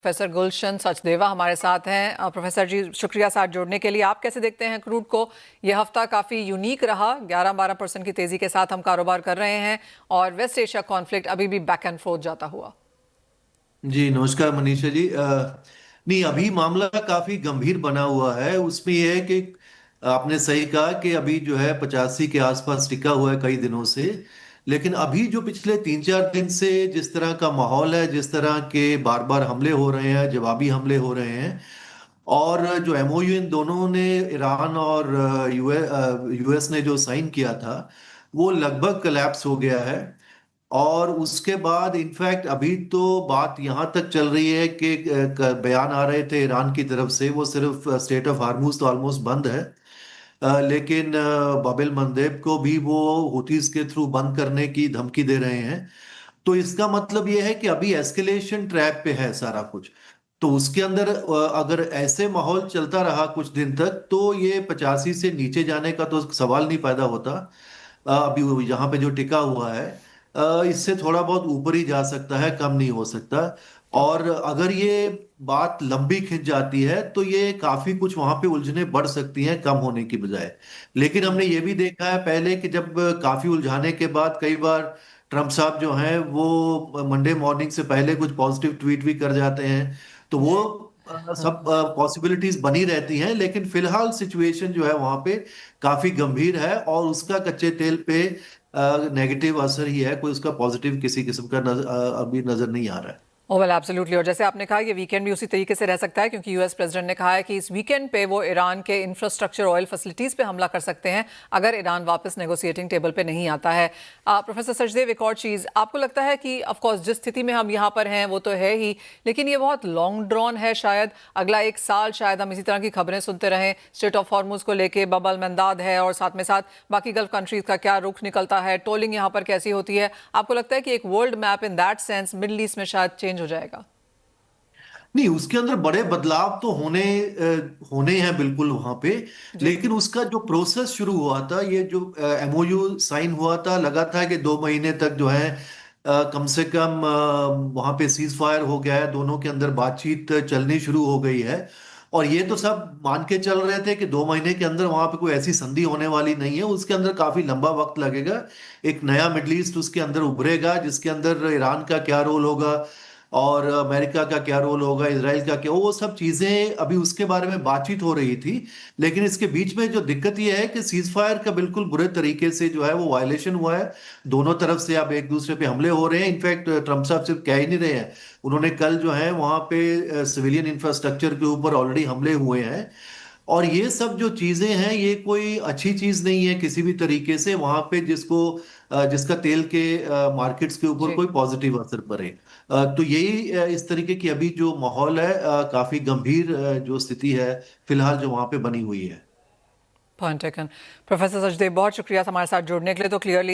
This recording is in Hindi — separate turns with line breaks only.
प्रोफेसर गुलशन सचदेवा हमारे साथ हैं। प्रोफेसर जी, शुक्रिया साथ जुड़ने के लिए। आप कैसे देखते हैं क्रूड को? ये हफ्ता काफ़ी यूनिक रहा, 11-12% की तेज़ी के साथ हम कारोबार कर रहे हैं और वेस्ट एशिया कॉन्फ्लिक्ट अभी भी बैक एंड फोर्थ जाता हुआ।
जी नमस्कार मनीषा जी। नहीं, अभी मामला काफी गंभीर बना हुआ है। उसमें यह है कि आपने सही कहा कि अभी जो है 85 के आसपास टिका हुआ है कई दिनों से। लेकिन अभी जो पिछले 3-4 दिन से जिस तरह का माहौल है, जिस तरह के बार बार हमले हो रहे हैं, जवाबी हमले हो रहे हैं, और जो एमओयू इन दोनों ने, ईरान और यूएस ने जो साइन किया था, वो लगभग कोलैप्स हो गया है। और उसके बाद इनफैक्ट अभी तो बात यहाँ तक चल रही है कि बयान आ रहे थे ईरान की तरफ से, वो सिर्फ स्टेट ऑफ हार्मूज तो ऑलमोस्ट बंद है, लेकिन बाब एल मंदेब को भी वो हुतीज के थ्रू बंद करने की धमकी दे रहे हैं। तो इसका मतलब ये है कि अभी एस्केलेशन ट्रैक पे है सारा कुछ। तो उसके अंदर अगर ऐसे माहौल चलता रहा कुछ दिन तक, तो ये 85 से नीचे जाने का तो सवाल नहीं पैदा होता। अभी वो यहाँ पे जो टिका हुआ है, इससे थोड़ा बहुत ऊपर ही जा सकता है, कम नहीं हो सकता।
ओके।
और अगर ये बात लंबी खिंच जाती है तो ये काफी कुछ वहां पे उलझने बढ़ सकती हैं, कम होने की बजाय। लेकिन हमने ये भी देखा है पहले कि जब काफी उलझाने के बाद कई बार ट्रम्प साहब जो हैं वो मंडे मॉर्निंग से पहले कुछ पॉजिटिव ट्वीट भी कर जाते हैं। तो वो सब पॉसिबिलिटीज बनी रहती हैं। लेकिन फिलहाल सिचुएशन जो है वहां पे काफी गंभीर है, और उसका कच्चे तेल पे नेगेटिव असर ही है। कोई उसका पॉजिटिव किसी किस्म का अभी नजर नहीं आ रहा है।
Well absolutely. और जैसे आपने कहा, ये वीकेंड भी उसी तरीके से रह सकता है क्योंकि यूएस प्रेसिडेंट ने कहा है कि इस वीकेंड पे वो ईरान के इंफ्रास्ट्रक्चर, ऑयल फैसिलिटीज पे हमला कर सकते हैं अगर ईरान वापस नेगोशिएटिंग टेबल पे नहीं आता है। प्रोफेसर सचदेव, एक और चीज़ आपको लगता है कि ऑफ कोर्स जिस स्थिति में हम यहाँ पर हैं वो तो है ही, लेकिन ये बहुत लॉन्ग ड्रॉन है? शायद अगला एक साल शायद हम इसी तरह की खबरें सुनते रहें, स्ट्रेट ऑफ हॉर्मुज को लेके बाब एल मंदाब है और साथ में साथ बाकी गल्फ कंट्रीज का क्या रुख निकलता है, टोलिंग यहाँ पर कैसी होती है? आपको लगता है कि एक world map in that sense middle east में शायद चेंज हो जाएगा?
नहीं, उसके अंदर बड़े बदलाव तो होने हैं बिल्कुल वहां पे।
जी।
लेकिन उसका जो प्रोसेस शुरू हुआ था, ये जो एमओयू साइन हुआ था, लगा था कि 2 महीने तक जो है कम से कम वहां पे सीज फायर हो गया है, दोनों के अंदर बातचीत चलनी शुरू हो गई है। और ये तो सब मान के चल रहे थे कि 2 महीने के अंदर वहां पे कोई ऐसी संधि होने वाली नहीं है, उसके अंदर काफी लंबा वक्त लगेगा। एक नया मिडल ईस्ट उसके अंदर उभरेगा, जिसके अंदर ईरान का क्या रोल होगा, और अमेरिका का क्या रोल होगा, इसराइल का क्या, वो सब चीजें अभी उसके बारे में बातचीत हो रही थी। लेकिन इसके बीच में जो दिक्कत ये है कि सीज फायर का बिल्कुल बुरे तरीके से जो है वो वायलेशन हुआ है। दोनों तरफ से अब एक दूसरे पे हमले हो रहे हैं। इनफैक्ट ट्रम्प साहब सिर्फ कह ही नहीं रहे हैं, उन्होंने कल जो है वहां पे सिविलियन इंफ्रास्ट्रक्चर के ऊपर ऑलरेडी हमले हुए हैं। और ये सब जो चीजें हैं, ये कोई अच्छी चीज नहीं है किसी भी तरीके से वहां पे, जिसका तेल के मार्केट्स के ऊपर
जी।
कोई पॉजिटिव असर पड़े। तो यही इस तरीके की अभी जो माहौल है, काफी गंभीर जो स्थिति है फिलहाल जो वहां पे बनी हुई है।
Point taken. प्रोफेसर सचदेव, बहुत शुक्रिया हमारे साथ जुड़ने के लिए। तो क्लियरली